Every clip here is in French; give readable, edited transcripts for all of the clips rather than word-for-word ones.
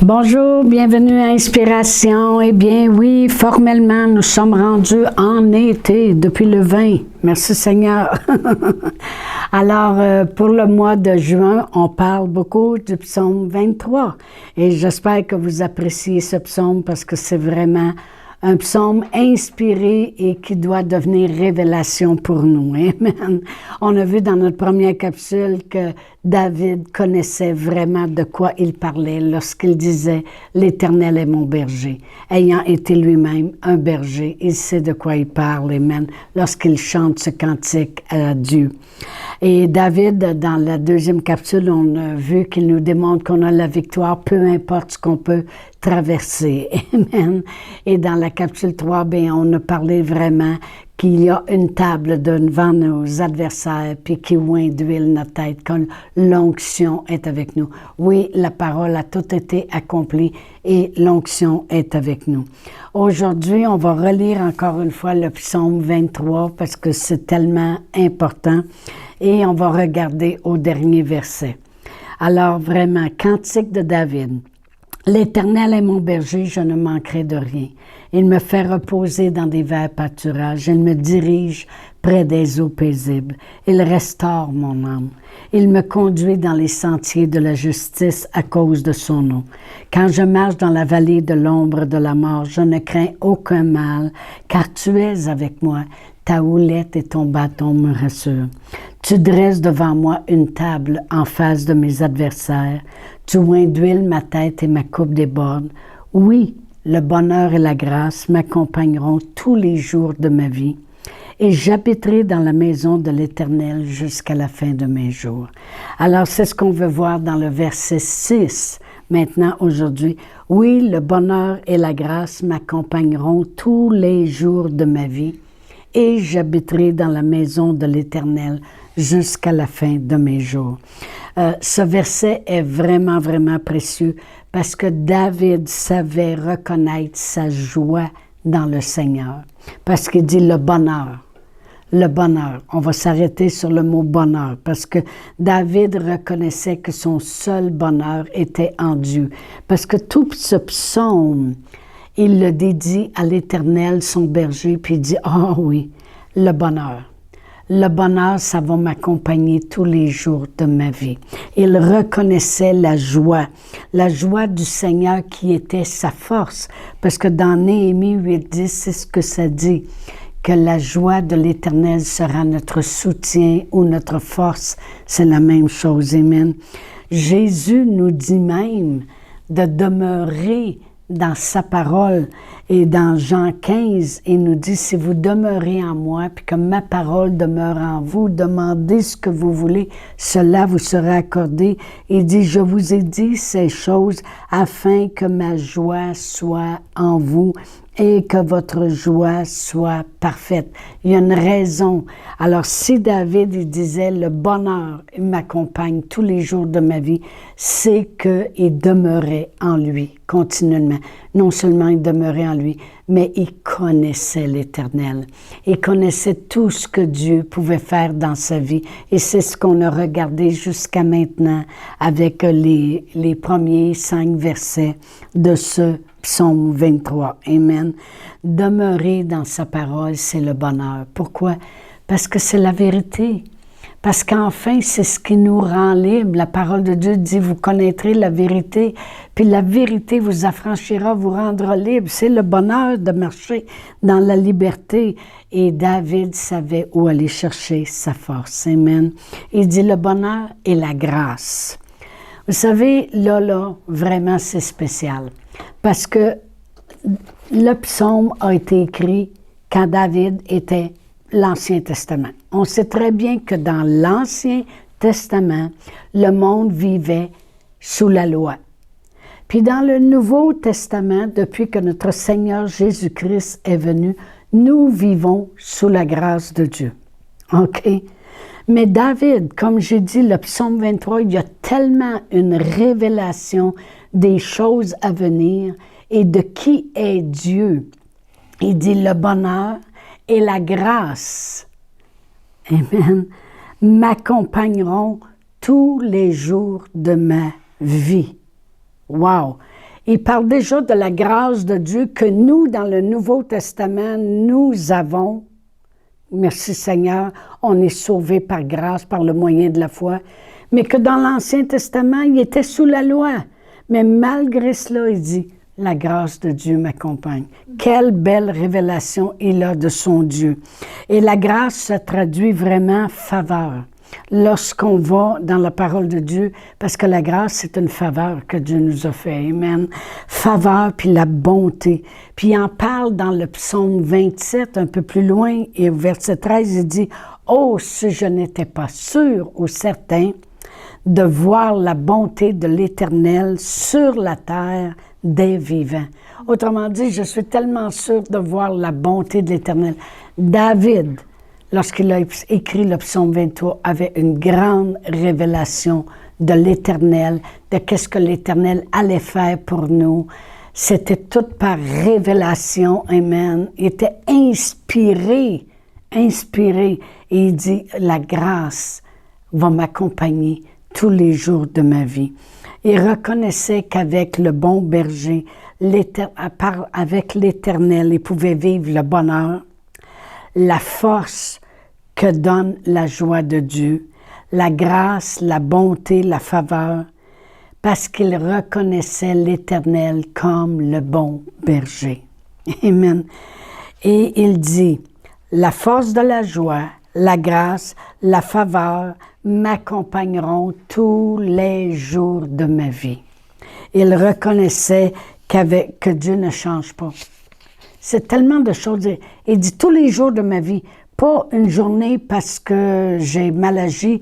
Bonjour, bienvenue à Inspiration. Eh bien oui, formellement, nous sommes rendus en été depuis le 20. Merci Seigneur. Alors, pour le mois de juin, on parle beaucoup du psaume 23. Et j'espère que vous appréciez ce psaume parce que c'est vraiment un psaume inspiré et qui doit devenir révélation pour nous. Amen. On a vu dans notre première capsule que David connaissait vraiment de quoi il parlait lorsqu'il disait « L'Éternel est mon berger ». Ayant été lui-même un berger, il sait de quoi il parle, amen, lorsqu'il chante ce cantique à Dieu. Et David, dans la deuxième capsule, on a vu qu'il nous démontre qu'on a la victoire, peu importe ce qu'on peut traverser. Amen. Et dans la capsule 3, bien, on a parlé vraiment qu'il y a une table devant nos adversaires, puis qui oint d'huile notre tête, quand l'onction est avec nous. Oui, la parole a tout été accomplie et l'onction est avec nous. Aujourd'hui, on va relire encore une fois le psaume 23 parce que c'est tellement important et on va regarder au dernier verset. Alors vraiment, cantique de David. L'Éternel est mon berger, je ne manquerai de rien. Il me fait reposer dans des verts pâturages. Il me dirige près des eaux paisibles. Il restaure mon âme. Il me conduit dans les sentiers de la justice à cause de son nom. Quand je marche dans la vallée de l'ombre de la mort, je ne crains aucun mal, car tu es avec moi. Ta houlette et ton bâton me rassurent. Tu dresses devant moi une table en face de mes adversaires. Tu oins d'huile ma tête et ma coupe déborde. Oui, le bonheur et la grâce m'accompagneront tous les jours de ma vie. Et j'habiterai dans la maison de l'Éternel jusqu'à la fin de mes jours. Alors, c'est ce qu'on veut voir dans le verset 6. Maintenant, aujourd'hui, oui, le bonheur et la grâce m'accompagneront tous les jours de ma vie. Et j'habiterai dans la maison de l'Éternel jusqu'à la fin de mes jours. Ce verset est vraiment, vraiment précieux parce que David savait reconnaître sa joie dans le Seigneur. Parce qu'il dit le bonheur. Le bonheur. On va s'arrêter sur le mot bonheur parce que David reconnaissait que son seul bonheur était en Dieu. Parce que tout ce psaume, il le dédie à l'Éternel, son berger, puis il dit « Ah oui, le bonheur. Le bonheur, ça va m'accompagner tous les jours de ma vie. » Il reconnaissait la joie du Seigneur qui était sa force. Parce que dans Néhémie 8:10, c'est ce que ça dit, que la joie de l'Éternel sera notre soutien ou notre force. C'est la même chose, amen. Jésus nous dit même de demeurer dans sa parole. Et dans Jean 15, il nous dit, si vous demeurez en moi, puis que ma parole demeure en vous, demandez ce que vous voulez, cela vous sera accordé. Il dit, je vous ai dit ces choses afin que ma joie soit en vous et que votre joie soit parfaite. Il y a une raison. Alors, si David, il disait, le bonheur m'accompagne tous les jours de ma vie, c'est qu'il demeurait en lui continuellement. Non seulement il demeurait en lui, mais il connaissait l'Éternel. Il connaissait tout ce que Dieu pouvait faire dans sa vie. Et c'est ce qu'on a regardé jusqu'à maintenant avec les premiers 5 versets de ce psaume 23. Amen. Demeurer dans sa parole, c'est le bonheur. Pourquoi? Parce que c'est la vérité. Parce qu'enfin, c'est ce qui nous rend libres. La parole de Dieu dit, vous connaîtrez la vérité, puis la vérité vous affranchira, vous rendra libre. C'est le bonheur de marcher dans la liberté. Et David savait où aller chercher sa force. Amen. Il dit le bonheur et la grâce. Vous savez, là, vraiment, c'est spécial. Parce que le psaume a été écrit quand David était l'Ancien Testament. On sait très bien que dans l'Ancien Testament, le monde vivait sous la loi. Puis dans le Nouveau Testament, depuis que notre Seigneur Jésus-Christ est venu, nous vivons sous la grâce de Dieu. OK? Mais David, comme j'ai dit, le psaume 23, il y a tellement une révélation des choses à venir et de qui est Dieu. Il dit le bonheur et la grâce, amen, m'accompagneront tous les jours de ma vie. Wow! il parle déjà de la grâce de Dieu que nous, dans le Nouveau Testament, nous avons. Merci Seigneur, on est sauvés par grâce, par le moyen de la foi. Mais que dans l'Ancien Testament, il était sous la loi. Mais malgré cela, il dit, la grâce de Dieu m'accompagne. Quelle belle révélation il a de son Dieu. Et la grâce se traduit vraiment faveur. Lorsqu'on va dans la parole de Dieu, parce que la grâce, c'est une faveur que Dieu nous a fait. Amen. Faveur, puis la bonté. Puis il en parle dans le psaume 27, un peu plus loin, et au verset 13, il dit, « Oh, si je n'étais pas sûr ou certain de voir la bonté de l'Éternel sur la terre des vivants. » Autrement dit, je suis tellement sûr de voir la bonté de l'Éternel. David, lorsqu'il a écrit le psaume 23, avait une grande révélation de l'Éternel, de qu'est-ce que l'Éternel allait faire pour nous. C'était tout par révélation, amen. Il était inspiré, et il dit, la grâce va m'accompagner tous les jours de ma vie. Il reconnaissait qu'avec le bon berger, avec l'Éternel, il pouvait vivre le bonheur, la force que donne la joie de Dieu, la grâce, la bonté, la faveur, parce qu'il reconnaissait l'Éternel comme le bon berger. Amen. Et il dit, la force de la joie, la grâce, la faveur m'accompagneront tous les jours de ma vie. Il reconnaissait que Dieu ne change pas. C'est tellement de choses. Il dit tous les jours de ma vie, pas une journée parce que j'ai mal agi,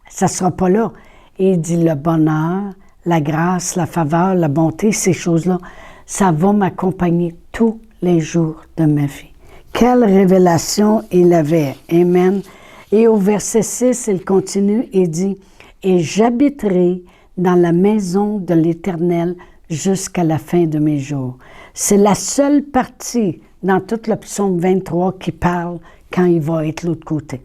ça ne sera pas là. Il dit le bonheur, la grâce, la faveur, la bonté, ces choses-là, ça va m'accompagner tous les jours de ma vie. Quelle révélation il avait. Amen. Et au verset 6, il continue et dit, « Et j'habiterai dans la maison de l'Éternel jusqu'à la fin de mes jours. » C'est la seule partie dans tout le psaume 23 qui parle quand il va être de l'autre côté,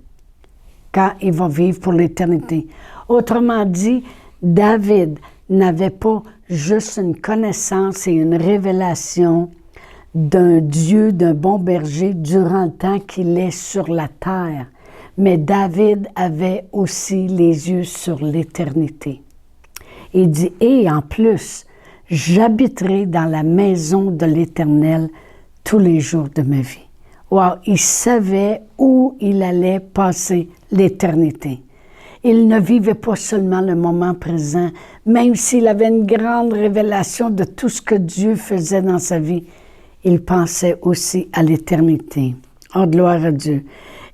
quand il va vivre pour l'éternité. Autrement dit, David n'avait pas juste une connaissance et une révélation d'un Dieu, d'un bon berger durant le temps qu'il est sur la terre. Mais David avait aussi les yeux sur l'éternité. Il dit, et en plus, j'habiterai dans la maison de l'Éternel tous les jours de ma vie. Wow, il savait où il allait passer l'éternité. Il ne vivait pas seulement le moment présent, même s'il avait une grande révélation de tout ce que Dieu faisait dans sa vie, il pensait aussi à l'éternité. Oh, gloire à Dieu.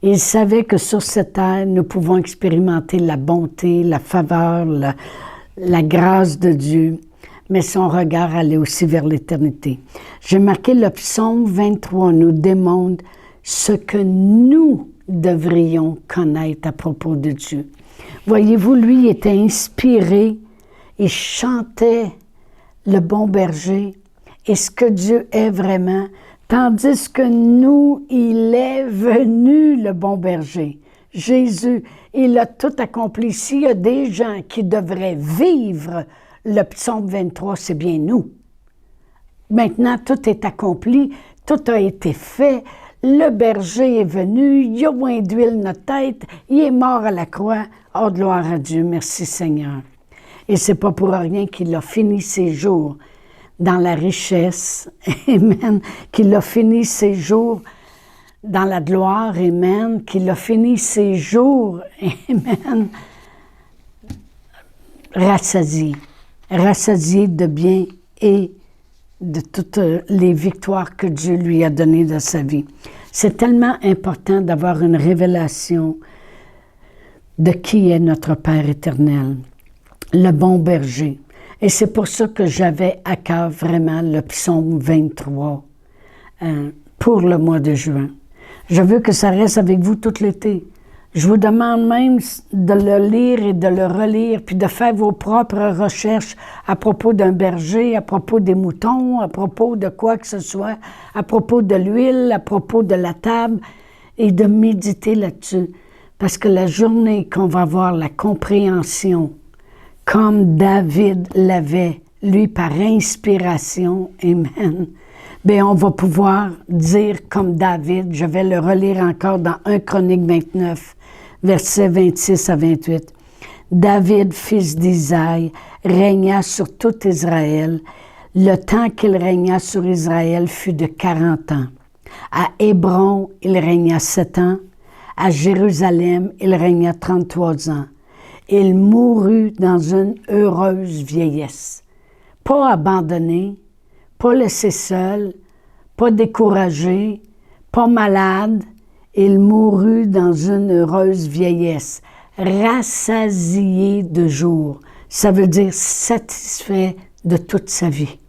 Il savait que sur cette terre, nous pouvons expérimenter la bonté, la faveur, la grâce de Dieu, mais son regard allait aussi vers l'éternité. J'ai marqué le psaume 23 nous démontre ce que nous devrions connaître à propos de Dieu. Voyez-vous, lui il était inspiré, il chantait le bon berger et ce que Dieu est vraiment, tandis que nous, il est venu le bon berger. Jésus, il a tout accompli. S'il y a des gens qui devraient vivre le psaume 23, c'est bien nous. Maintenant, tout est accompli, tout a été fait. Le berger est venu, il a oint d'huile notre tête, il est mort à la croix. Oh, gloire à Dieu, merci Seigneur. Et c'est pas pour rien qu'il a fini ses jours dans la richesse, amen, qu'il a fini ses jours dans la gloire, amen, qu'il a fini ses jours, amen, rassasié de bien et de toutes les victoires que Dieu lui a données dans sa vie. C'est tellement important d'avoir une révélation de qui est notre Père éternel, le bon berger. Et c'est pour ça que j'avais à cœur vraiment le psaume 23 pour le mois de juin. Je veux que ça reste avec vous tout l'été. Je vous demande même de le lire et de le relire, puis de faire vos propres recherches à propos d'un berger, à propos des moutons, à propos de quoi que ce soit, à propos de l'huile, à propos de la table, et de méditer là-dessus. Parce que la journée qu'on va avoir la compréhension, comme David l'avait lui par inspiration, amen, bien, on va pouvoir dire comme David, je vais le relire encore dans 1 Chronique 29, versets 26 à 28. David, fils d'Isaïe, régna sur tout Israël. Le temps qu'il régna sur Israël fut de 40 ans. À Hébron, il régna 7 ans. À Jérusalem, il régna 33 ans. Il mourut dans une heureuse vieillesse. Pas abandonné, pas laissé seul, pas découragé, pas malade. Il mourut dans une heureuse vieillesse, rassasié de jours. Ça veut dire satisfait de toute sa vie.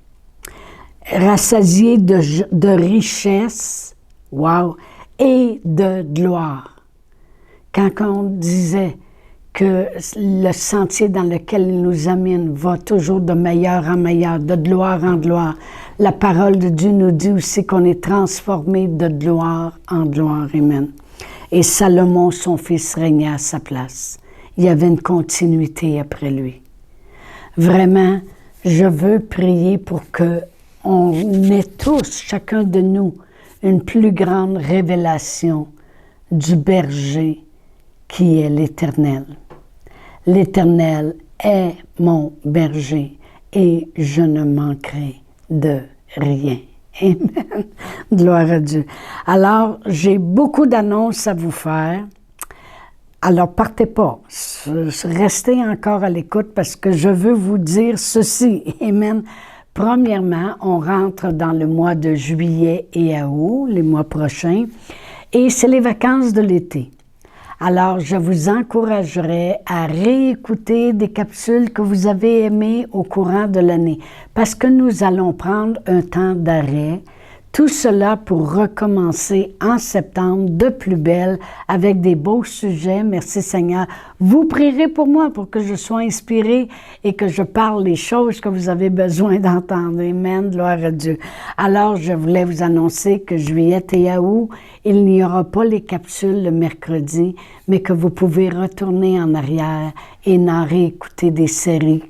Rassasié de richesse, wow, et de gloire. Quand on disait que le sentier dans lequel il nous amène va toujours de meilleur en meilleur, de gloire en gloire, la parole de Dieu nous dit aussi qu'on est transformé de gloire en gloire, amen. Et Salomon, son fils, régnait à sa place. Il y avait une continuité après lui. Vraiment, je veux prier pour que on ait tous, chacun de nous, une plus grande révélation du berger qui est l'Éternel. L'Éternel est mon berger et je ne manquerai de rien. Amen. Gloire à Dieu. Alors, j'ai beaucoup d'annonces à vous faire. Alors, partez pas. Restez encore à l'écoute parce que je veux vous dire ceci. Amen. Premièrement, on rentre dans le mois de juillet et août, les mois prochains, et c'est les vacances de l'été. Alors, je vous encouragerais à réécouter des capsules que vous avez aimées au courant de l'année, parce que nous allons prendre un temps d'arrêt. Tout cela pour recommencer en septembre de plus belle avec des beaux sujets. Merci Seigneur. Vous prierez pour moi pour que je sois inspirée et que je parle les choses que vous avez besoin d'entendre. Amen. Gloire à Dieu. Alors, je voulais vous annoncer que juillet et août, il n'y aura pas les capsules le mercredi, mais que vous pouvez retourner en arrière et en réécouter des séries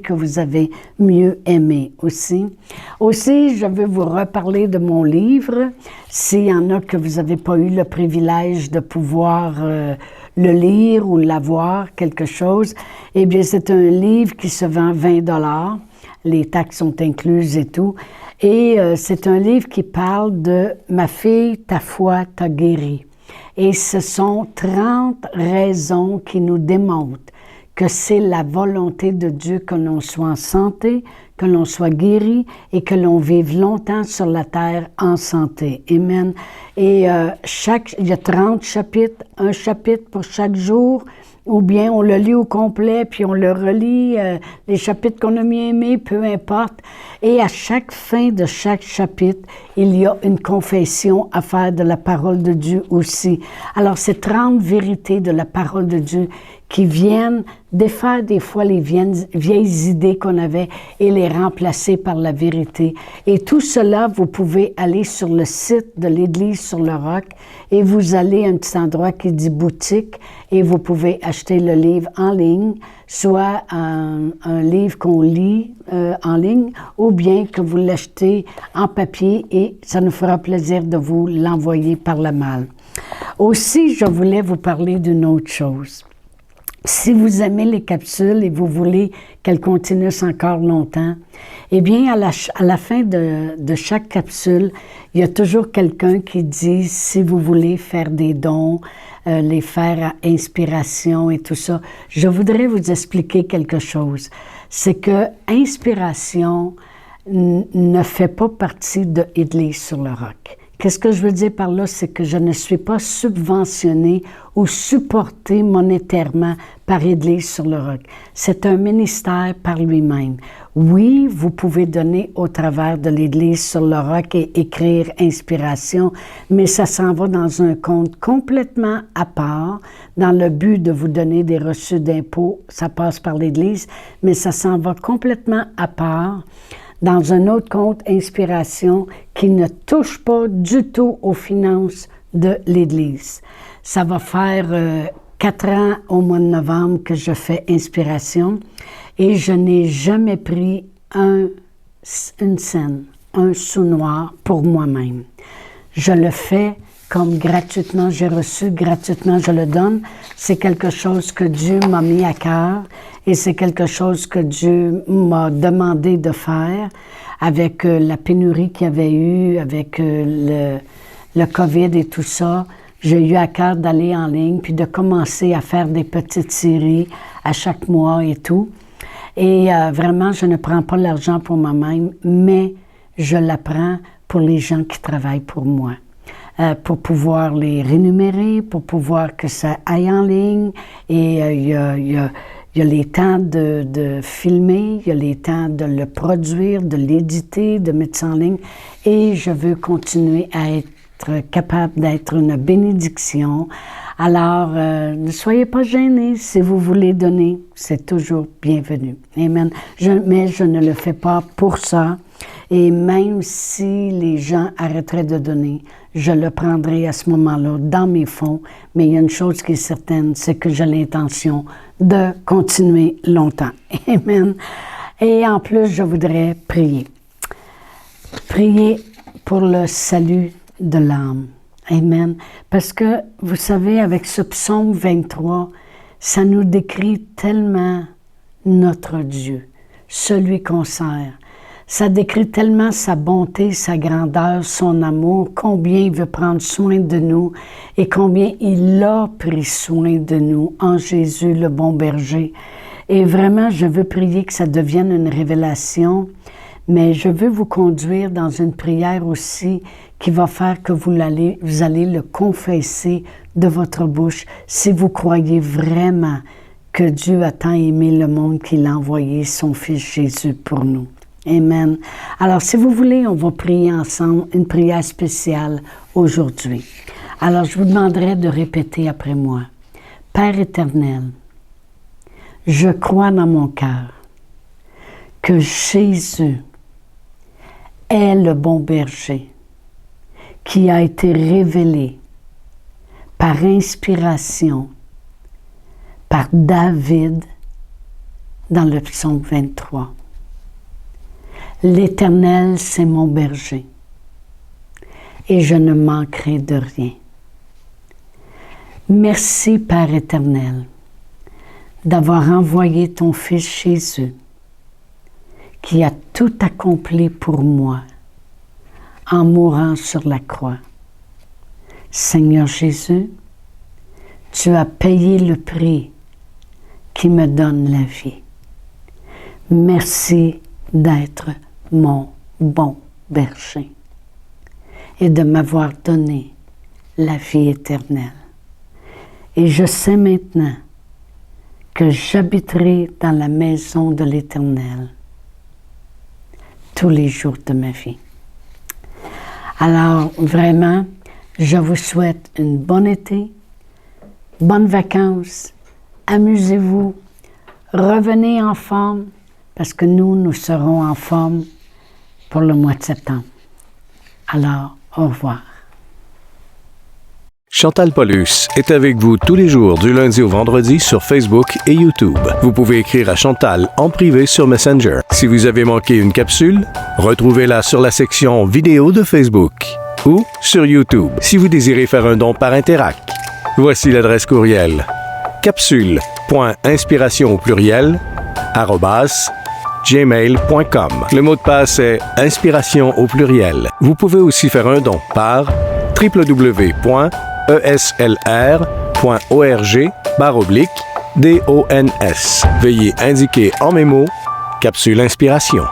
que vous avez mieux aimées aussi. Aussi, je veux vous reparler de mon livre. S'il y en a que vous n'avez pas eu le privilège de pouvoir le lire ou l'avoir, quelque chose, eh bien, c'est un livre qui se vend 20 $. Les taxes sont incluses et tout. Et c'est un livre qui parle de « Ma fille, ta foi t'a guéri ». Et ce sont 30 raisons qui nous démontrent que c'est la volonté de Dieu que l'on soit en santé, que l'on soit guéri et que l'on vive longtemps sur la terre en santé. Amen. Et il y a 30 chapitres, un chapitre pour chaque jour, ou bien on le lit au complet, puis on le relit, les chapitres qu'on a mieux aimés, peu importe. Et à chaque fin de chaque chapitre, il y a une confession à faire de la parole de Dieu aussi. Alors, c'est 30 vérités de la parole de Dieu qui viennent défaire des fois les vieilles idées qu'on avait et les remplacer par la vérité. Et tout cela, vous pouvez aller sur le site de l'Église sur le Roc et vous allez à un petit endroit qui dit boutique et vous pouvez acheter le livre en ligne, soit un livre qu'on lit en ligne ou bien que vous l'achetez en papier et ça nous fera plaisir de vous l'envoyer par la malle. Aussi, je voulais vous parler d'une autre chose. Si vous aimez les capsules et vous voulez qu'elles continuent encore longtemps, eh bien, à la fin de chaque capsule, il y a toujours quelqu'un qui dit, si vous voulez faire des dons, les faire à inspiration et tout ça, je voudrais vous expliquer quelque chose. C'est que Inspiration ne fait pas partie de Église sur le Roc. Qu'est-ce que je veux dire par là? C'est que je ne suis pas subventionnée ou supportée monétairement par Église sur le Roc. C'est un ministère par lui-même. Oui, vous pouvez donner au travers de l'Église sur le Roc et écrire Inspiration, mais ça s'en va dans un compte complètement à part, dans le but de vous donner des reçus d'impôts. Ça passe par l'Église, mais ça s'en va complètement à part, dans un autre compte Inspiration qui ne touche pas du tout aux finances de l'Église. Ça va faire 4 ans au mois de novembre que je fais Inspiration et je n'ai jamais pris une scène, un sou noir pour moi-même. Je le fais comme gratuitement, j'ai reçu, gratuitement je le donne. C'est quelque chose que Dieu m'a mis à cœur et c'est quelque chose que Dieu m'a demandé de faire avec la pénurie qu'il y avait eu, avec le COVID et tout ça. J'ai eu à cœur d'aller en ligne puis de commencer à faire des petites séries à chaque mois et tout. Et vraiment, je ne prends pas l'argent pour moi-même, mais je la prends pour les gens qui travaillent pour moi. Pour pouvoir les rémunérer, pour pouvoir que ça aille en ligne. Et il y a les temps de filmer, il y a les temps de le produire, de l'éditer, de mettre ça en ligne. Et je veux continuer à être capable d'être une bénédiction. Alors, ne soyez pas gênés. Si vous voulez donner, c'est toujours bienvenu. Amen. Mais je ne le fais pas pour ça. Et même si les gens arrêteraient de donner, je le prendrai à ce moment-là dans mes fonds. Mais il y a une chose qui est certaine, c'est que j'ai l'intention de continuer longtemps. Amen. Et en plus, je voudrais prier. Prier pour le salut de l'âme. Amen. Parce que, vous savez, avec ce psaume 23, ça nous décrit tellement notre Dieu, celui qu'on sert. Ça décrit tellement sa bonté, sa grandeur, son amour, combien il veut prendre soin de nous et combien il a pris soin de nous en Jésus, le bon berger. Et vraiment, je veux prier que ça devienne une révélation, mais je veux vous conduire dans une prière aussi qui va faire que vous allez le confesser de votre bouche si vous croyez vraiment que Dieu a tant aimé le monde qu'il a envoyé son Fils Jésus pour nous. Amen. Alors, si vous voulez, on va prier ensemble une prière spéciale aujourd'hui. Alors, je vous demanderai de répéter après moi. Père éternel, je crois dans mon cœur que Jésus est le bon berger qui a été révélé par inspiration par David dans le psaume 23. L'Éternel, c'est mon berger, et je ne manquerai de rien. Merci, Père éternel, d'avoir envoyé ton Fils Jésus, qui a tout accompli pour moi, en mourant sur la croix. Seigneur Jésus, tu as payé le prix qui me donne la vie. Merci d'être mon bon berger et de m'avoir donné la vie éternelle. Et je sais maintenant que j'habiterai dans la maison de l'Éternel tous les jours de ma vie. Alors, vraiment, je vous souhaite une bonne été, bonnes vacances, amusez-vous, revenez en forme, parce que nous serons en forme pour le mois de septembre. Alors, au revoir. Chantal Paulus est avec vous tous les jours du lundi au vendredi sur Facebook et YouTube. Vous pouvez écrire à Chantal en privé sur Messenger. Si vous avez manqué une capsule, retrouvez-la sur la section vidéo de Facebook ou sur YouTube si vous désirez faire un don par Interac. Voici l'adresse courriel capsule.inspiration au pluriel @gmail.com. Le mot de passe est inspiration au pluriel. Vous pouvez aussi faire un don par www.eslr.org/dons. Veuillez indiquer en mémo Capsule Inspiration.